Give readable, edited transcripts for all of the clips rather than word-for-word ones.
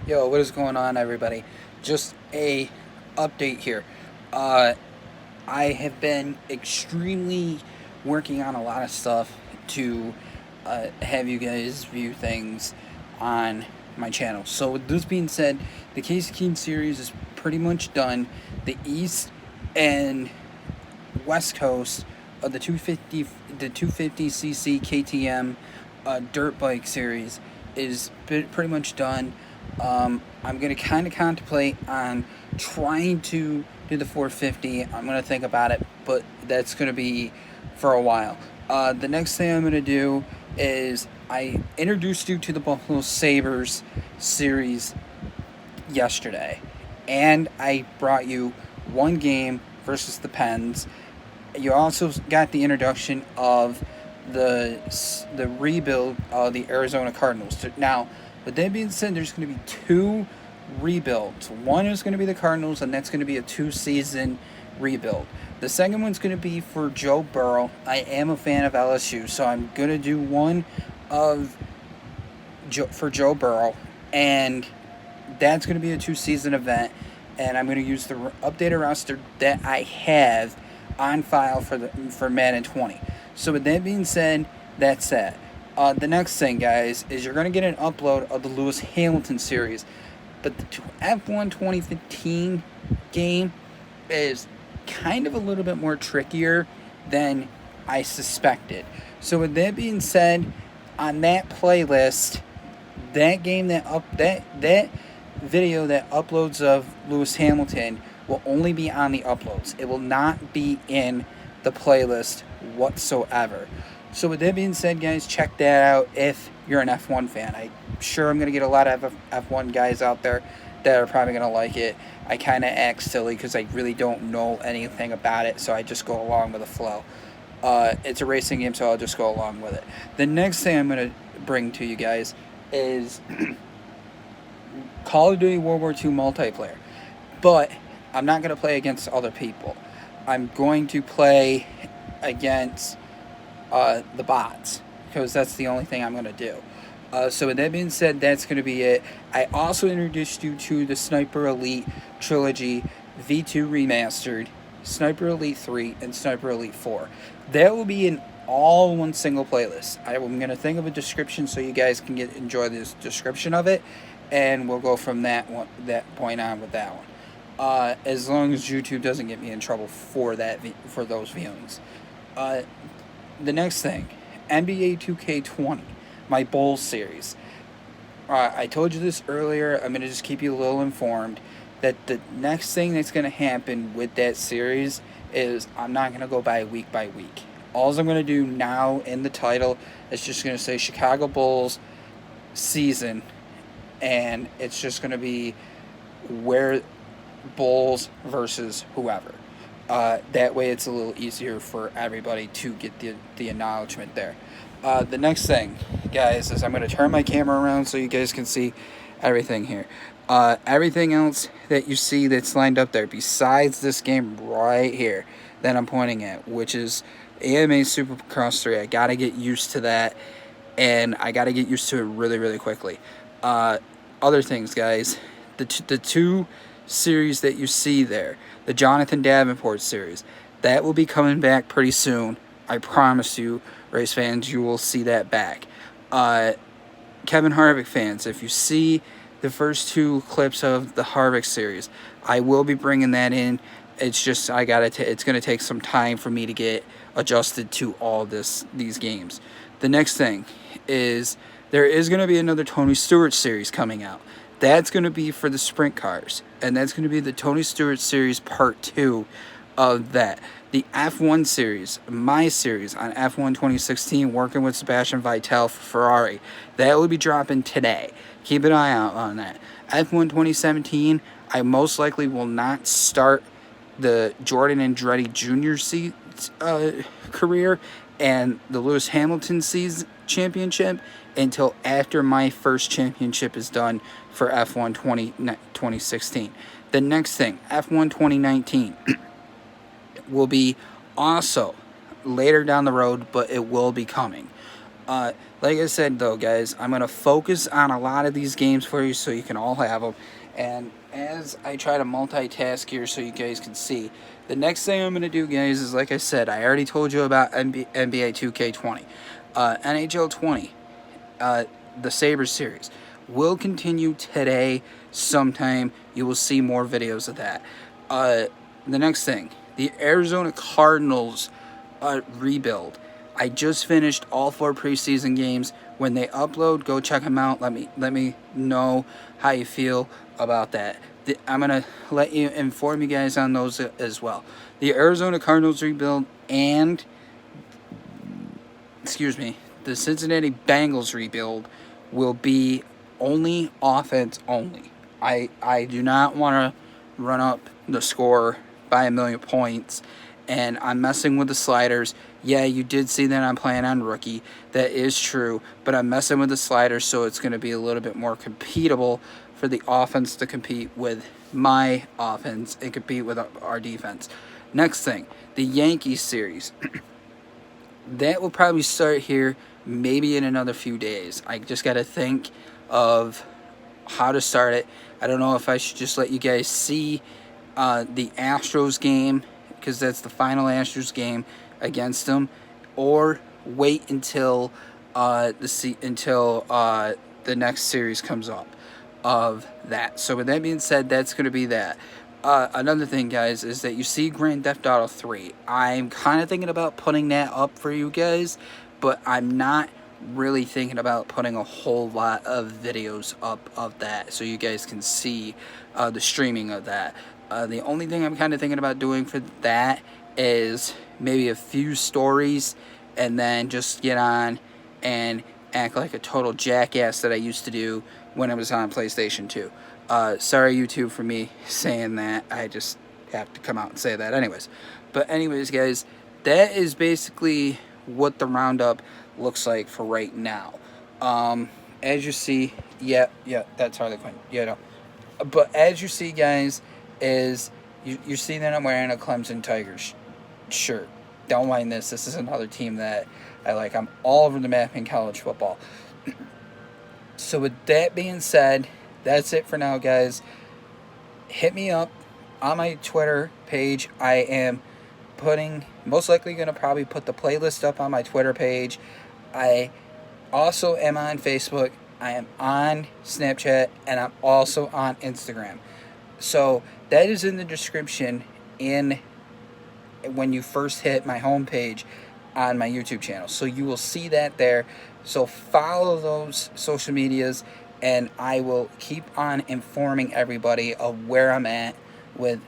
Yo, what is going on, everybody? Just a update here. Uh, I have been extremely working on a lot of stuff to have you guys view things on my channel. So, with this being said, the Casey Keen series is pretty much done. The East and West Coast of the 250cc KTM dirt bike series is pretty much done. I'm gonna kind of contemplate on trying to do the 450. I'm gonna think about it, but that's gonna be for a while. The next thing I'm gonna do is I introduced you to the Buffalo Sabres series yesterday, and I brought you one game versus the Pens. You also got the introduction of the rebuild of the Arizona Cardinals. Now, with that being said, there's going to be two rebuilds. One is going to be the Cardinals, and that's going to be a 2-season rebuild. The second one's going to be for Joe Burrow. I am a fan of LSU, so I'm going to do one of for Joe Burrow, and that's going to be a 2-season event. And I'm going to use the updated roster that I have on file for Madden 20. So with that being said, that's that. The next thing, guys, is you're going to get an upload of the Lewis Hamilton series. But the F1 2015 game is kind of a little bit more trickier than I suspected. So with that being said, on that playlist, that game that video that uploads of Lewis Hamilton will only be on the uploads. It will not be in the playlist whatsoever. So with that being said, guys, check that out if you're an F1 fan. I'm sure I'm going to get a lot of F1 guys out there that are probably going to like it. I kind of act silly because I really don't know anything about it, so I just go along with the flow. It's a racing game, so I'll just go along with it. The next thing I'm going to bring to you guys is Call of Duty World War II multiplayer. But I'm not going to play against other people. I'm going to play against the bots, because that's the only thing I'm going to do. So with that being said, that's going to be it. I also introduced you to the Sniper Elite Trilogy V2 Remastered, Sniper Elite 3, and Sniper Elite 4. That will be in all one single playlist. I'm going to think of a description so you guys can enjoy this description of it, and we'll go from that point on with that one. As long as YouTube doesn't get me in trouble for those viewings. The next thing, NBA 2K20, my Bulls series. I told you this earlier. I'm going to just keep you a little informed that the next thing that's going to happen with that series is I'm not going to go by week. All I'm going to do now in the title is just going to say Chicago Bulls season, and it's just going to be where Bulls versus whoever. That way it's a little easier for everybody to get the acknowledgement there. The next thing, guys, is I'm going to turn my camera around so you guys can see everything here. Everything else that you see that's lined up there, besides this game right here that I'm pointing at, which is AMA Supercross 3. I got to get used to that, and I got to get used to it really, really quickly. Other things, guys, the two series that you see there, the Jonathan Davenport series, that will be coming back pretty soon. I promise you, race fans, you will see that back. Kevin Harvick fans, if you see the first two clips of the Harvick series, I will be bringing that in. It's just it's going to take some time for me to get adjusted to all these games. The next thing is there is going to be another Tony Stewart series coming out. That's going to be for the sprint cars, and that's going to be the Tony Stewart series part 2 of that. The F1 series, my series on F1 2016, working with Sebastian Vettel for Ferrari, that will be dropping today. Keep an eye out on that. F1 2017, I most likely will not start the Jordan Andretti Jr. Career and the Lewis Hamilton championship until after my first championship is done for F1 2016. The next thing, F1 2019, will be also later down the road, but it will be coming. Like I said, though, guys, I'm going to focus on a lot of these games for you so you can all have them. And as I try to multitask here so you guys can see, the next thing I'm going to do, guys, is like I said, I already told you about NBA 2K20. NHL 20, the Sabres series, will continue today sometime. You will see more videos of that. The next thing, the Arizona Cardinals rebuild. I just finished all 4 preseason games. When they upload, go check them out. Let me know how you feel about that. I'm gonna let you inform you guys on those as well. The Arizona Cardinals rebuild and the Cincinnati Bengals rebuild will be only offense only. I do not want to run up the score by 1,000,000 points, and I'm messing with the sliders. Yeah, you did see that I'm playing on rookie. That is true, but I'm messing with the sliders, so it's going to be a little bit more competable for the offense to compete with my offense and compete with our defense. Next thing, the Yankees series. That will probably start here maybe in another few days. I just got to think of how to start it. I don't know if I should just let you guys see the Astros game, because that's the final Astros game against them, or wait until the next series comes up of that. So with that being said, that's going to be that. Another thing, guys, is that you see Grand Theft Auto 3. I'm kind of thinking about putting that up for you guys, but I'm not really thinking about putting a whole lot of videos up of that so you guys can see the streaming of that. The only thing I'm kind of thinking about doing for that is maybe a few stories and then just get on and act like a total jackass that I used to do when I was on PlayStation 2. Sorry, YouTube, for me saying that. I just have to come out and say that anyways. But anyways, guys, that is basically what the roundup looks like for right now. As you see, yeah, that's Harley Quinn. Yeah, no. But as you see, guys, is you see that I'm wearing a Clemson Tigers shirt. Don't mind this. This is another team that I like. I'm all over the map in college football. So with that being said, that's it for now, guys. Hit me up on my Twitter page. I am most likely going to probably put the playlist up on my Twitter page. I also am on Facebook. I am on Snapchat, and I'm also on Instagram. So that is in the description when you first hit my homepage on my YouTube channel. So you will see that there. So follow those social medias, and I will keep on informing everybody of where I'm at with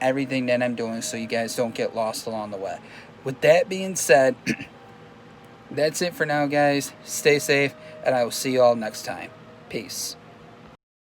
everything that I'm doing so you guys don't get lost along the way. With that being said, that's it for now, guys. Stay safe, and I will see you all next time. Peace.